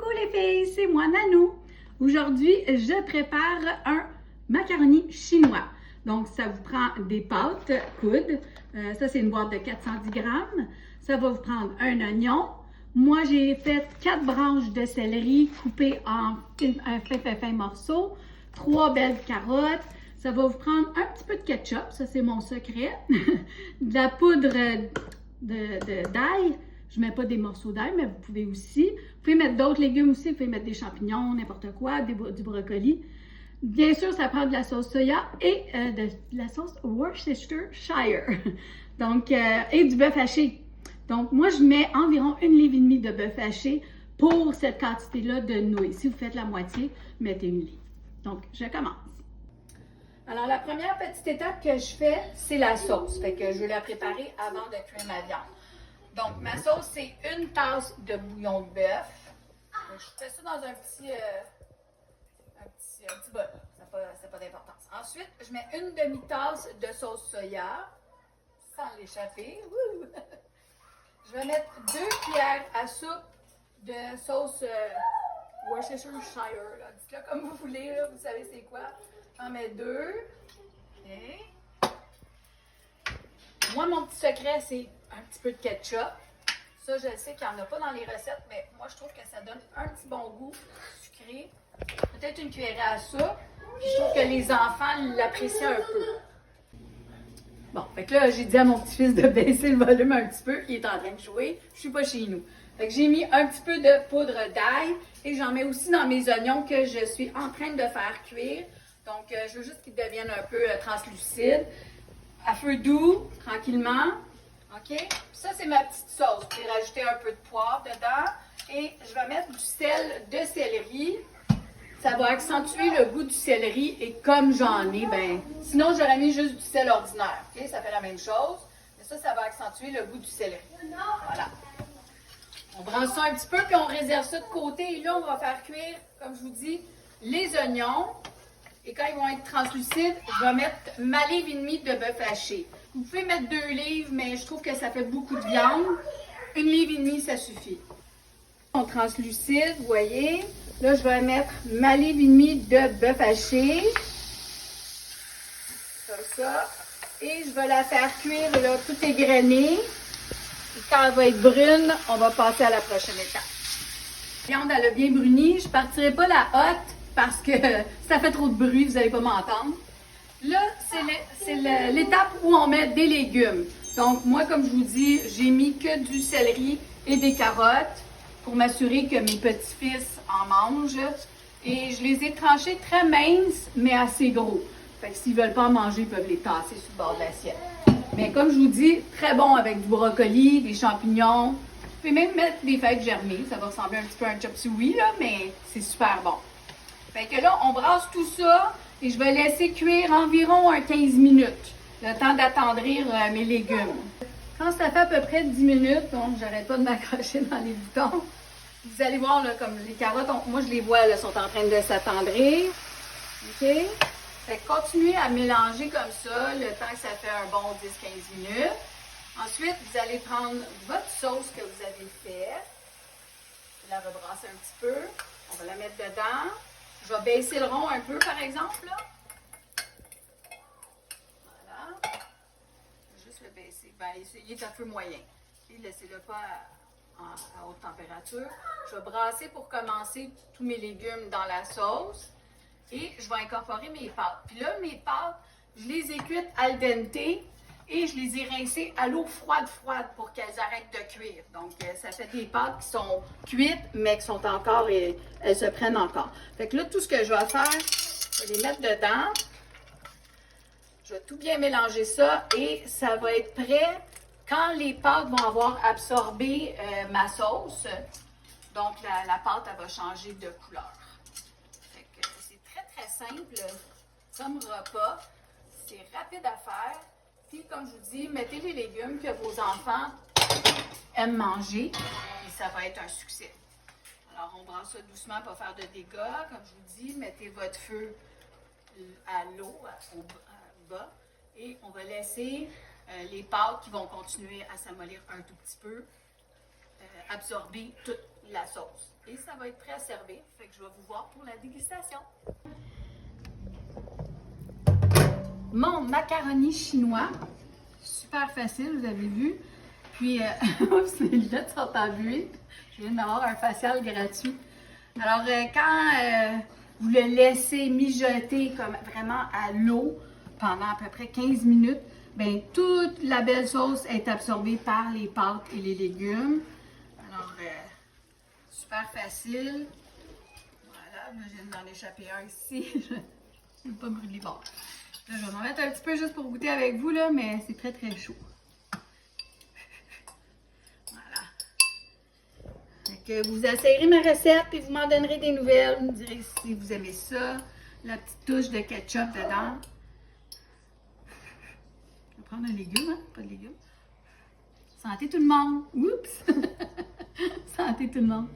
Coucou les filles, c'est moi Nanou. Aujourd'hui, je prépare un macaroni chinois. Donc, ça vous prend des pâtes coudes. Ça, c'est une boîte de 410 grammes. Ça va vous prendre un oignon. Moi, j'ai fait 4 branches de céleri coupées en fin morceaux. 3 belles carottes. Ça va vous prendre un petit peu de ketchup. Ça, c'est mon secret. De la poudre d'ail. Je ne mets pas des morceaux d'ail, mais vous pouvez aussi. Vous pouvez mettre d'autres légumes aussi. Vous pouvez mettre des champignons, n'importe quoi, du brocoli. Bien sûr, ça prend de la sauce soya et de la sauce Worcestershire. Donc, et du bœuf haché. Donc, moi, je mets environ 1,5 livre de bœuf haché pour cette quantité-là de nouilles. Si vous faites la moitié, mettez 1 livre. Donc, je commence. Alors, la première petite étape que je fais, c'est la sauce. Fait que je vais la préparer avant de cuire ma viande. Donc, ma sauce, c'est 1 tasse de bouillon de bœuf. Je fais ça dans un petit bol. Ça n'a pas d'importance. Ensuite, je mets 1 demi-tasse de sauce soya, sans l'échapper. Je vais mettre 2 cuillères à soupe de sauce Worcestershire. Dites-le comme vous voulez, là, vous savez c'est quoi. J'en mets 2. Okay. Moi, mon petit secret, c'est un petit peu de ketchup. Ça, je sais qu'il n'y en a pas dans les recettes, mais moi, je trouve que ça donne un petit bon goût sucré. Peut-être une cuillerée à soupe. Puis je trouve que les enfants l'apprécient un peu. Bon, fait que là, j'ai dit à mon petit-fils de baisser le volume un petit peu. Il est en train de jouer. Je suis pas chez nous. Fait que j'ai mis un petit peu de poudre d'ail et j'en mets aussi dans mes oignons que je suis en train de faire cuire. Donc, je veux juste qu'ils deviennent un peu translucides. À feu doux, tranquillement. OK? Ça, c'est ma petite sauce. Je vais rajouter un peu de poivre dedans. Et je vais mettre du sel de céleri. Ça va accentuer le goût du céleri. Et comme j'en ai, ben, sinon, j'aurais mis juste du sel ordinaire. OK? Ça fait la même chose. Mais ça va accentuer le goût du céleri. Voilà. On brasse ça un petit peu, puis on réserve ça de côté. Et là, on va faire cuire, comme je vous dis, les oignons. Et quand ils vont être translucides, je vais mettre ma livre et demie de bœuf haché. Vous pouvez mettre 2 livres, mais je trouve que ça fait beaucoup de viande. 1 livre et demie, ça suffit. Ils sont translucides, vous voyez. Là, je vais mettre ma livre et demie de bœuf haché. Comme ça. Et je vais la faire cuire, là, tout égrené. Et quand elle va être brune, on va passer à la prochaine étape. La viande, elle a bien bruni. Je ne partirai pas la hotte parce que ça fait trop de bruit, vous n'allez pas m'entendre. Là, c'est l'étape où on met des légumes. Donc, moi, comme je vous dis, j'ai mis que du céleri et des carottes pour m'assurer que mes petits-fils en mangent. Et je les ai tranchés très minces, mais assez gros. Fait que s'ils ne veulent pas en manger, ils peuvent les tasser sur le bord de l'assiette. Mais comme je vous dis, très bon avec du brocoli, des champignons. Vous pouvez même mettre des fèves germées. Ça va ressembler un petit peu à un chop suey, là, mais c'est super bon. Fait que là, on brasse tout ça et je vais laisser cuire environ 15 minutes. Le temps d'attendrir mes légumes. Quand ça fait à peu près 10 minutes, donc j'arrête pas de m'accrocher dans les boutons. Vous allez voir, là, comme les carottes, moi je les vois, elles sont en train de s'attendrir. OK? Fait que continuez à mélanger comme ça, le temps que ça fait un bon 10-15 minutes. Ensuite, vous allez prendre votre sauce que vous avez faite. La rebrasser un petit peu. On va la mettre dedans. Je vais baisser le rond un peu, par exemple, là. Voilà. Je vais juste le baisser. Ben, il est à feu moyen. Et laissez-le pas à haute température. Je vais brasser pour commencer tous mes légumes dans la sauce. Et je vais incorporer mes pâtes. Puis là, mes pâtes, je les ai cuites al dente et je les ai rincées à l'eau froide pour qu'elles arrêtent de cuire. Donc, ça fait des pâtes qui sont cuites, mais qui sont encore, et elles se prennent encore. Fait que là, tout ce que je vais faire, je vais les mettre dedans. Je vais tout bien mélanger ça et ça va être prêt quand les pâtes vont avoir absorbé ma sauce. Donc, la pâte, elle va changer de couleur. Fait que c'est très simple, comme repas. C'est rapide à faire. Puis, comme je vous dis, mettez les légumes que vos enfants aiment manger et ça va être un succès. Alors, on brasse ça doucement pour faire de dégâts. Comme je vous dis, mettez votre feu à l'eau, au bas. Et on va laisser les pâtes qui vont continuer à s'amollir un tout petit peu absorber toute la sauce. Et ça va être prêt à servir. Fait que je vais vous voir pour la dégustation. Mon macaroni chinois. Super facile, vous avez vu. Puis, oups, les lunettes sont embuées. Je viens d'avoir un facial gratuit. Alors, quand vous le laissez mijoter comme vraiment à l'eau pendant à peu près 15 minutes, bien, toute la belle sauce est absorbée par les pâtes et les légumes. Alors, super facile. Voilà, là, je viens d'en échapper un ici. Je ne veux pas brûler. Bon, là, je vais m'en mettre un petit peu juste pour goûter avec vous, là, mais c'est très, très chaud. Que vous essayerez ma recette et vous m'en donnerez des nouvelles. Vous me direz si vous aimez ça. La petite touche de ketchup dedans. Je vais prendre un légume, hein? Pas de légumes. Santé tout le monde! Oups! Santé tout le monde!